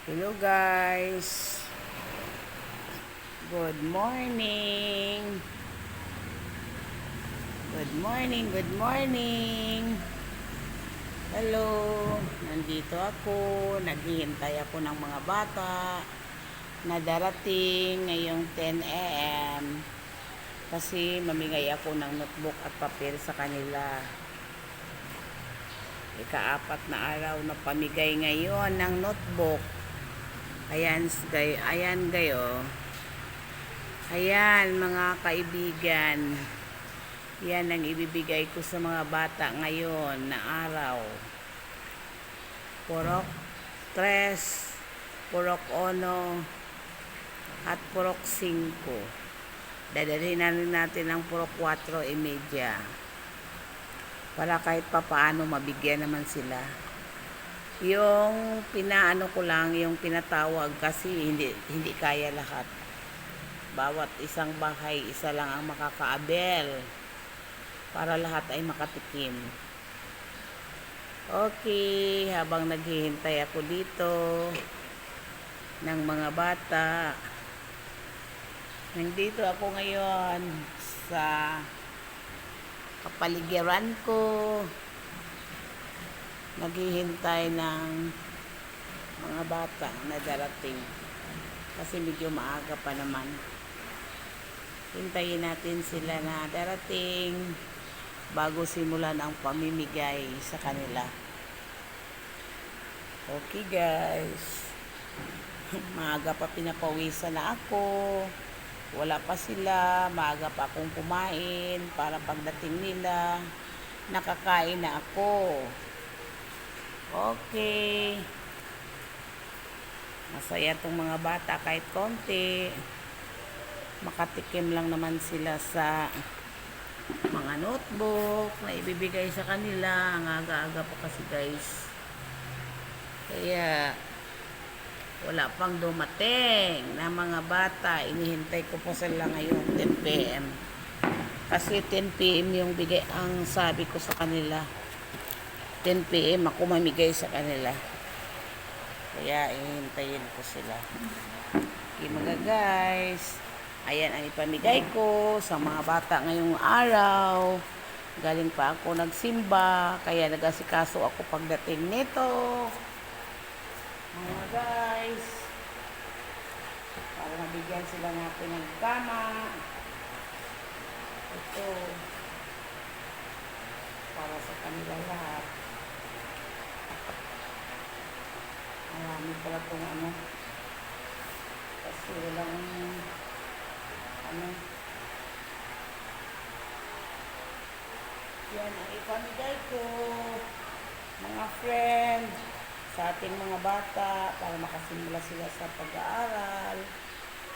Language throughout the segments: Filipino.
Hello guys. Good morning. Good morning, good morning. Hello. Nandito ako. Naghihintay ako ng mga bata na darating ngayong 10 a.m. Kasi mamigay ako ng notebook at papel sa kanila. Ika-4 na araw na pamigay ngayon ng notebook. Ayan gayo. Ayan mga kaibigan. Yan ang ibibigay ko sa mga bata ngayon na araw. Purok 3, Purok 1, at Purok 5. Dadalhin natin ang Purok 4:30. Para kahit papaano mabigyan naman sila. Yung pinaano ko lang, yung pinatawag kasi hindi kaya lahat. Bawat isang bahay, isa lang ang makakaabel para lahat ay makatikim. Okay, habang naghihintay ako dito ng mga bata, nandito ako ngayon sa kapaligiran ko, naghihintay ng mga bata na darating kasi medyo maaga pa naman. Hintayin natin sila na darating bago simulan ang pamimigay sa kanila. Okay guys, maaga pa pinapawisan na ako, wala pa sila, maaga pa akong kumain para pagdating nila nakakain na ako. Okay, masaya tong mga bata kahit konti, makatikim lang naman sila sa mga notebook na ibibigay sa kanila. Ang aga-aga pa kasi guys, kaya wala pang dumating na mga bata. Inihintay ko po sila ngayon 10 p.m. kasi 10 p.m. yung bigay ang sabi ko sa kanila. 10 p.m. ako mamigay sa kanila, kaya ihintayin ko sila. Okay mga guys, ayan ang ipamigay ko sa mga bata ngayong araw. Galing pa ako nagsimba, kaya nagasikaso ako pagdating nito mga guys, para mabigyan sila natin ng kama. Ito para sa kanila lahat. Marami pala itong kasi walang yan ang ipamigay ko mga friend sa ating mga bata para makasimula sila sa pag-aaral,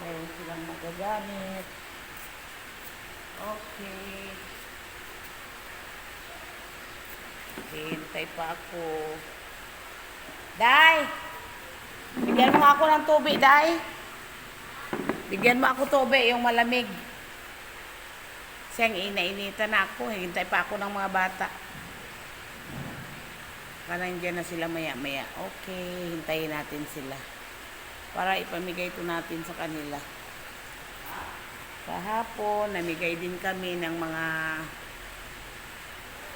mayroon silang magagamit. Okay, hintay pa ako. Day, bigyan mo ako ng tubig, Day. Bigyan mo ako tubig, yung malamig. Siyang ina-inita na ako. Hintay pa ako ng mga bata. Para nandiyan na sila maya-maya. Okay, hintayin natin sila para ipamigay ko natin sa kanila. Kahapon, namigay din kami ng mga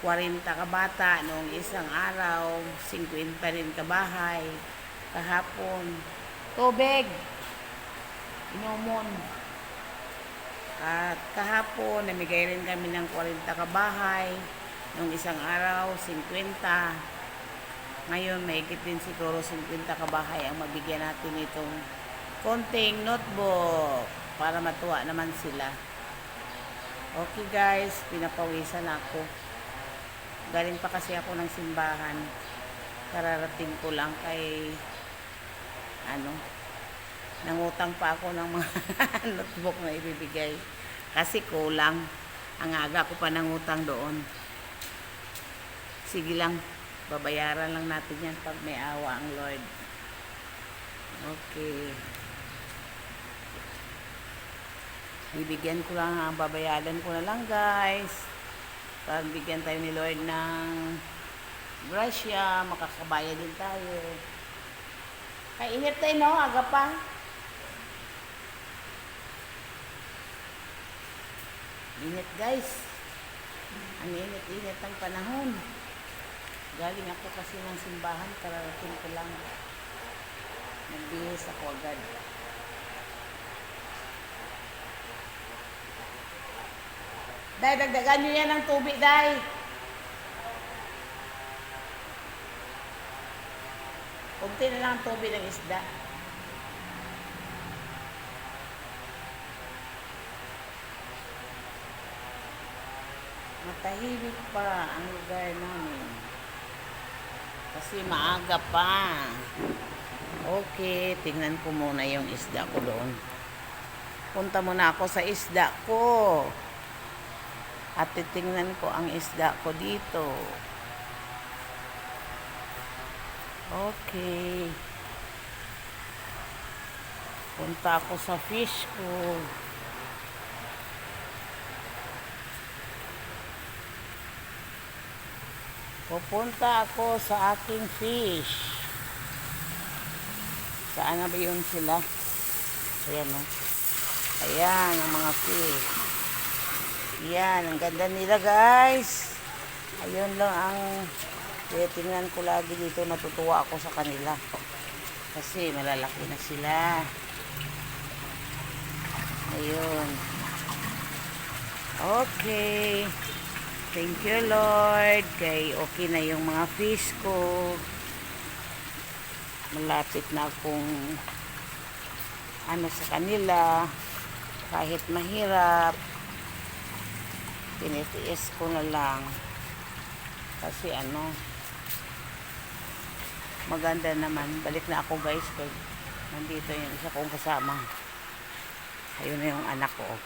40 kabata noong isang araw, 50 rin kabahay. Kahapon, tubig, inumon. At kahapon, namigay rin kami ng 40 kabahay. Noong isang araw, 50. Ngayon, mahigit din siguro 50 kabahay ang mabigyan natin itong konting notebook para matuwa naman sila. Okay guys, pinapawisan ako. Galing pa kasi ako ng simbahan. Kararating ko lang kay nangutang pa ako ng mga notebook na ibibigay kasi kulang. Ang aga ko pa nangutang doon. Sige lang, babayaran lang natin yan pag may awa ang Lord. Okay, bibigyan ko lang, babayaran ko na lang guys. Para bigyan tayo ni Lord ng grasya, makakabaya din tayo. Mainit tayo, no? Aga pa. Init, guys. Ang init-init ang panahon. Galing ako kasi ng simbahan. Kararating ko lang. Nagbihis ako agad. Day, dagdagan nyo yan ng tubig, Day. Kunti na lang ang tubig ng isda. Matahimik pa ang lugar namin. Kasi maaga pa. Okay, tingnan ko muna yung isda ko doon. Punta muna ako sa isda ko. At titingnan ko ang isda ko dito. Okay. Punta ako sa fish ko. Pupunta ako sa aking fish. Saan na ba yun sila? Ayan, no? Ayan, ang mga fish. Ayan, ang ganda nila, guys. Ayun lang ang tingnan ko lagi dito. Natutuwa ako sa kanila. Kasi malalaki na sila. Ayun. Okay. Thank you, Lord. Kay okay na yung mga fish ko. Malapit na akong sa kanila. Kahit mahirap, tinitiis ko na lang. Kasi maganda naman. Balik na ako, guys. Kaya nandito yung isa kong kasama. Ayun na yung anak ko.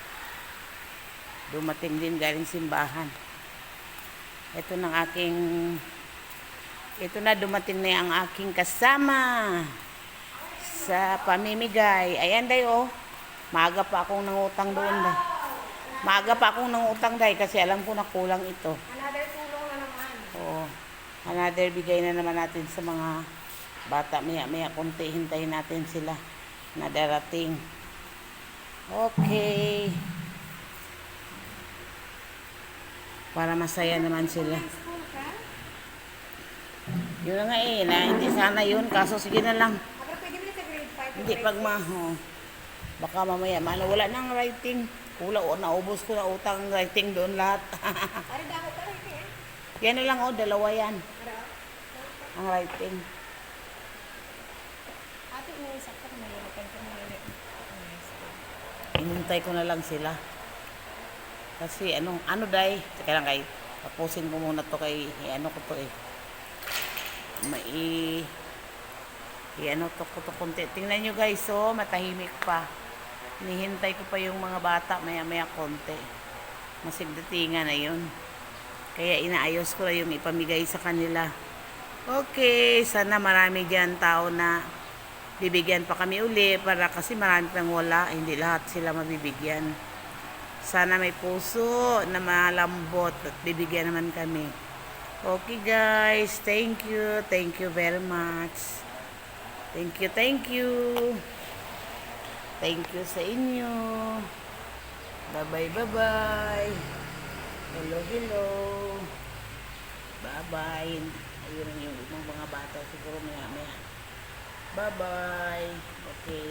Dumating din galing simbahan. Ito na, dumating na ang aking kasama sa pamimigay. Ayan, Day, oh. Maaga pa akong nangutang doon, Day. Maaga pa akong nangutang, Day, kasi alam ko na kulang ito. Another tulong na naman. Oo. Another bigay na naman natin sa mga bata. Maya konti, hintayin natin sila na darating. Okay. Para masaya naman sila. Yun na nga na hindi sana yun. Kaso sige na lang. Pwede mo sa grade 5. Hindi baka mamaya, wala nang writing. Naubos ko na utang writing doon lahat. Para dako pa rin Yan na lang, dalawa yan. Ang writing. Ate, sakto ko mayroon ka mayroon. Inintay ko na lang sila. Kasi Day, teka lang kay, tapusin ko muna to kay, ko to ko to konti. Tingnan nyo, guys, matahimik pa. Hinihintay ko pa yung mga bata, maya konti. Masigdatingan na yun. Kaya inaayos ko na yung ipamigay sa kanila. Okay, sana marami dyan tao na bibigyan pa kami uli para kasi marami pang wala, hindi lahat sila mabibigyan. Sana may puso na malambot at bibigyan naman kami. Okay, guys, thank you very much. Thank you sa inyo. Bye. Hello. Bye. Ayun yung mga bata siguro maya. Bye. Okay.